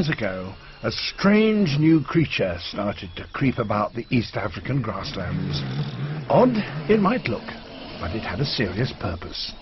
years ago, a strange new creature started to creep about the East African grasslands. Odd it might look, but it had a serious purpose.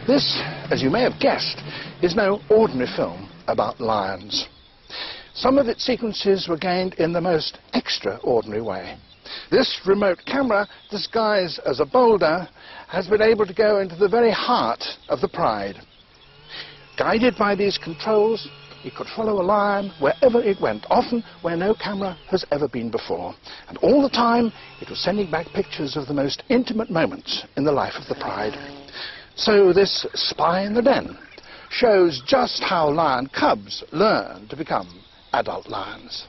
This, as you may have guessed, is no ordinary film about lions. Some of its sequences were gained in the most extraordinary way. This remote camera, disguised as a boulder, has been able to go into the very heart of the Pride. Guided by these controls, it could follow a lion wherever it went, often where no camera has ever been before. And all the time, it was sending back pictures of the most intimate moments in the life of the Pride. So this spy in the den shows just how lion cubs learn to become adult lions.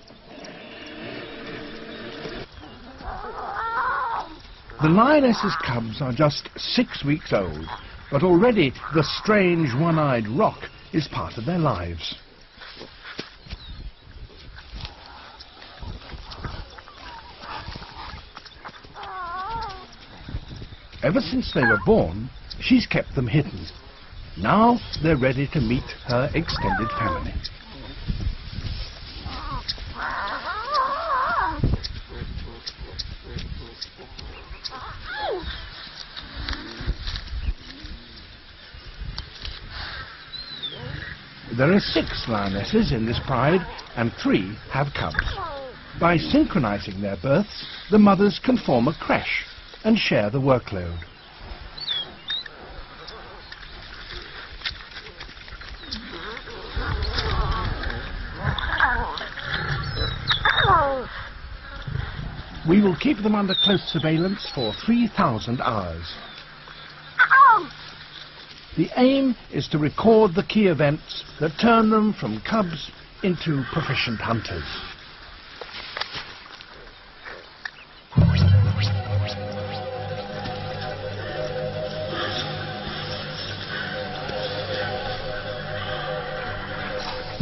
The lioness's cubs are just 6 weeks old, but already the strange one-eyed rock is part of their lives. Ever since they were born, she's kept them hidden. Now they're ready to meet her extended family. There are 6 lionesses in this pride, and 3 have cubs. By synchronizing their births, the mothers can form a creche and share the workload. We will keep them under close surveillance for 3,000 hours. The aim is to record the key events that turn them from cubs into proficient hunters.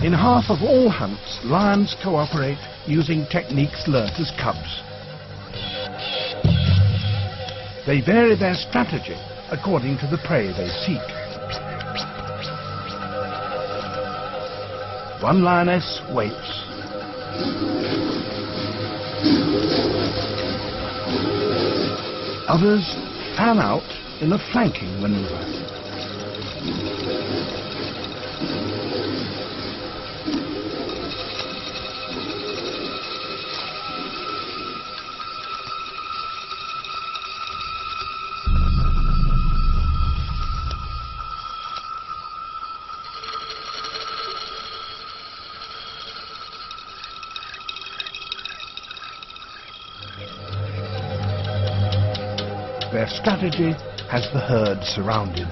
In half of all hunts, lions cooperate using techniques learnt as cubs. They vary their strategy according to the prey they seek. One lioness waits. Others fan out in a flanking maneuver. Their strategy has the herd surrounded.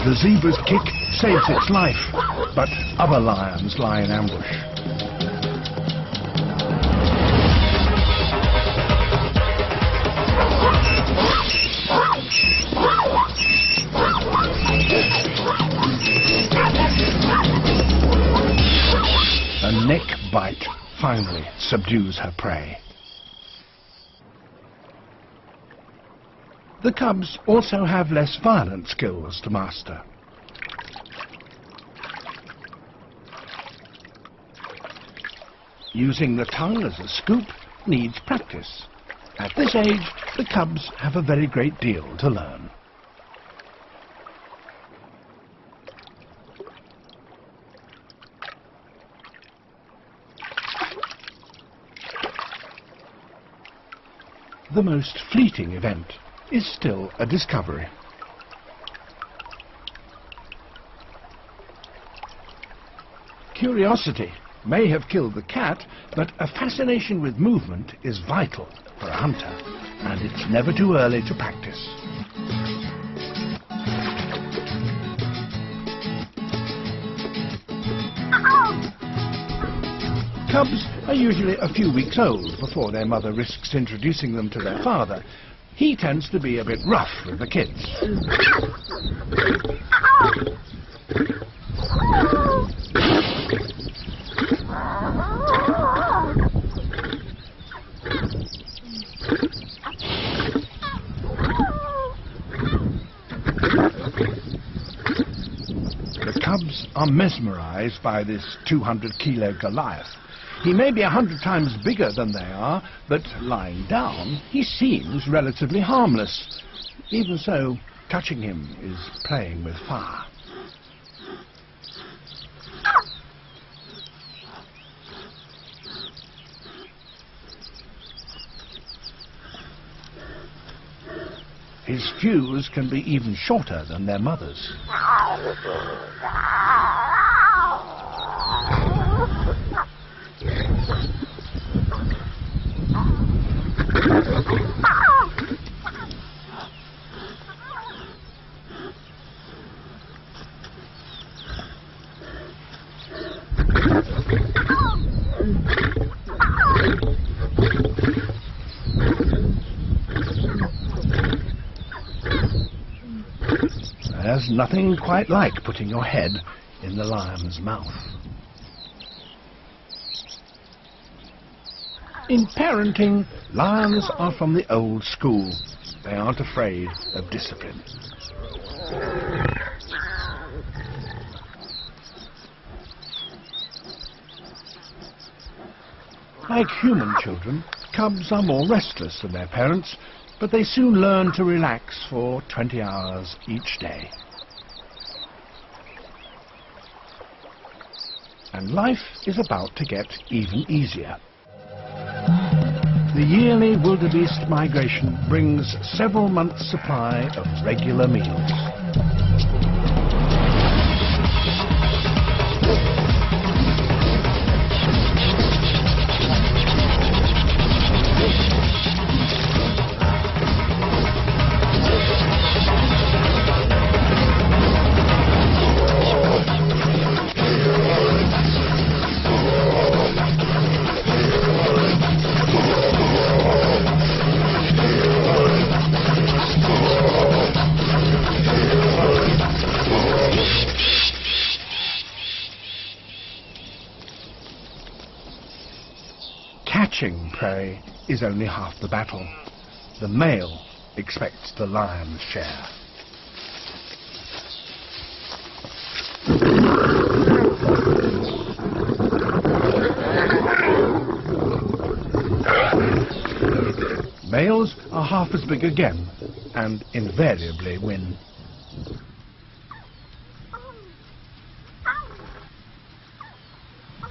The zebra's kick saves its life, but other lions lie in ambush. A neck bite finally subdues her prey. The cubs also have less violent skills to master. Using the tongue as a scoop needs practice. At this age, the cubs have a very great deal to learn. The most fleeting event is still a discovery. Curiosity may have killed the cat, but a fascination with movement is vital for a hunter, and it's never too early to practice. Cubs are usually a few weeks old before their mother risks introducing them to their father. He tends to be a bit rough with the kids. The cubs are mesmerized by this 200-kilo Goliath. He may be 100 times bigger than they are, but lying down, he seems relatively harmless. Even so, touching him is playing with fire. His fuse can be even shorter than their mother's. There's nothing quite like putting your head in the lion's mouth. In parenting, lions are from the old school. They aren't afraid of discipline. Like human children, cubs are more restless than their parents, but they soon learn to relax for 20 hours each day. And life is about to get even easier. The yearly wildebeest migration brings several months' supply of regular meals. Catching prey is only half the battle. The male expects the lion's share. Males are half as big again and invariably win.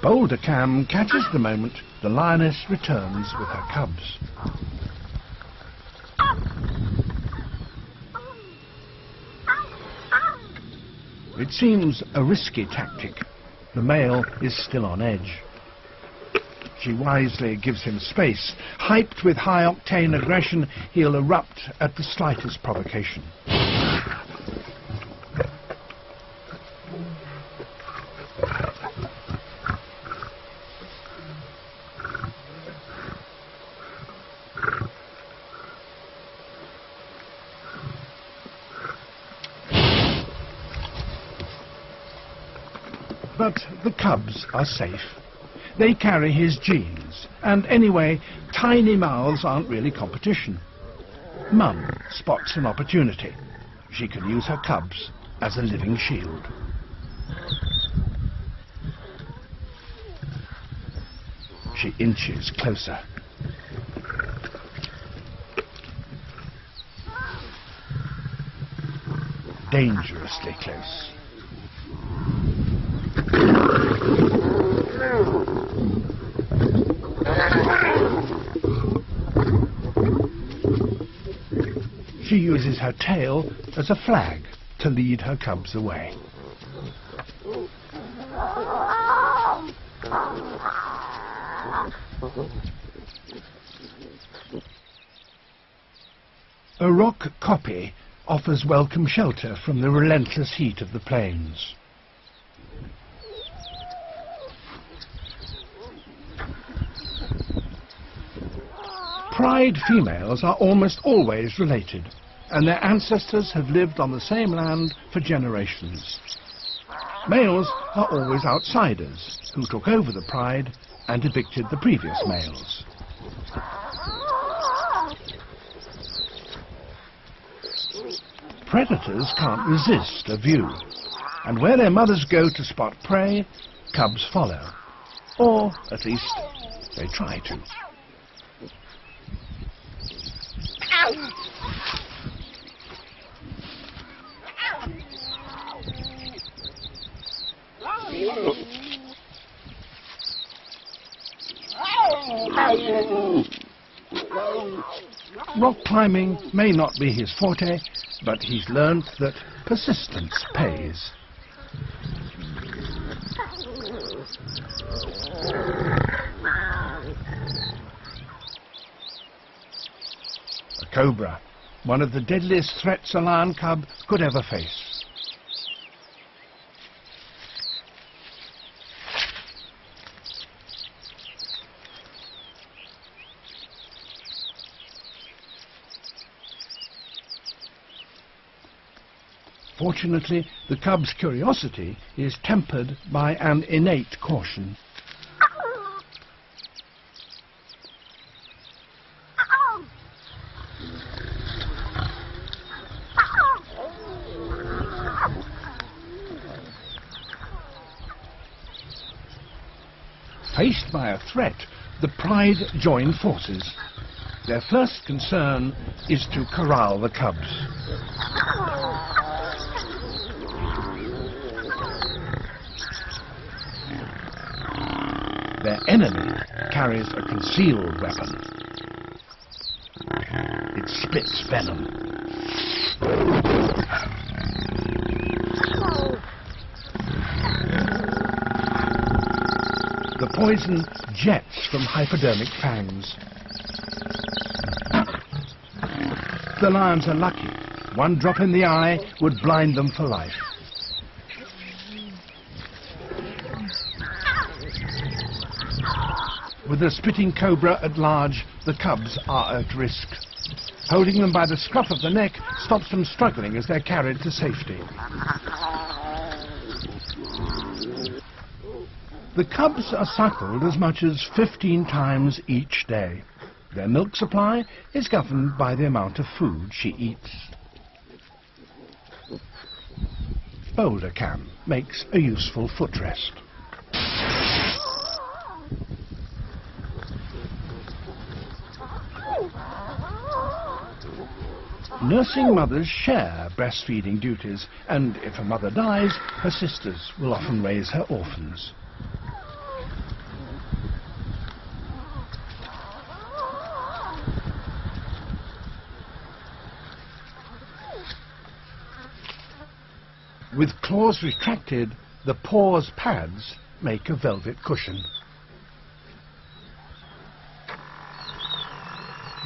Boulder Cam catches the moment the lioness returns with her cubs. It seems a risky tactic. The male is still on edge. She wisely gives him space. Hyped with high-octane aggression, he'll erupt at the slightest provocation. But the cubs are safe. They carry his genes, and anyway, tiny mouths aren't really competition. Mum spots an opportunity. She can use her cubs as a living shield. She inches closer. Dangerously close. She uses her tail as a flag to lead her cubs away. A rock kopje offers welcome shelter from the relentless heat of the plains. Pride females are almost always related, and their ancestors have lived on the same land for generations. Males are always outsiders who took over the pride and evicted the previous males. Predators can't resist a view, and where their mothers go to spot prey, cubs follow, or at least they try to. Rock climbing may not be his forte, but he's learned that persistence pays. A cobra, one of the deadliest threats a lion cub could ever face. Fortunately, the cub's curiosity is tempered by an innate caution. Faced by a threat, the pride join forces. Their first concern is to corral the cubs. Their enemy carries a concealed weapon. It spits venom. The poison jets from hypodermic fangs. The lions are lucky. One drop in the eye would blind them for life. With the spitting cobra at large, the cubs are at risk. Holding them by the scruff of the neck stops them struggling as they're carried to safety. The cubs are suckled as much as 15 times each day. Their milk supply is governed by the amount of food she eats. Boulder cam makes a useful footrest. Nursing mothers share breastfeeding duties, and if a mother dies, her sisters will often raise her orphans. With claws retracted, the paws' pads make a velvet cushion.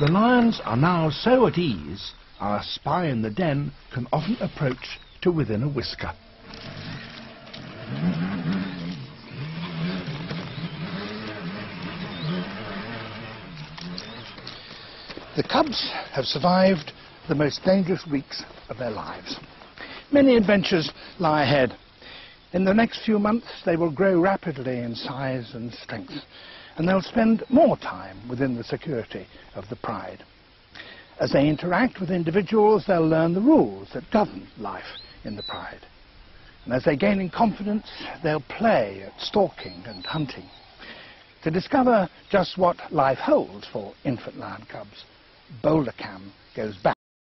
The lions are now so at ease, our spy in the den can often approach to within a whisker. The cubs have survived the most dangerous weeks of their lives. Many adventures lie ahead. In the next few months they will grow rapidly in size and strength, and they'll spend more time within the security of the pride. As they interact with individuals, they'll learn the rules that govern life in the pride. And as they gain in confidence, they'll play at stalking and hunting. To discover just what life holds for infant lion cubs, Boulder Cam goes back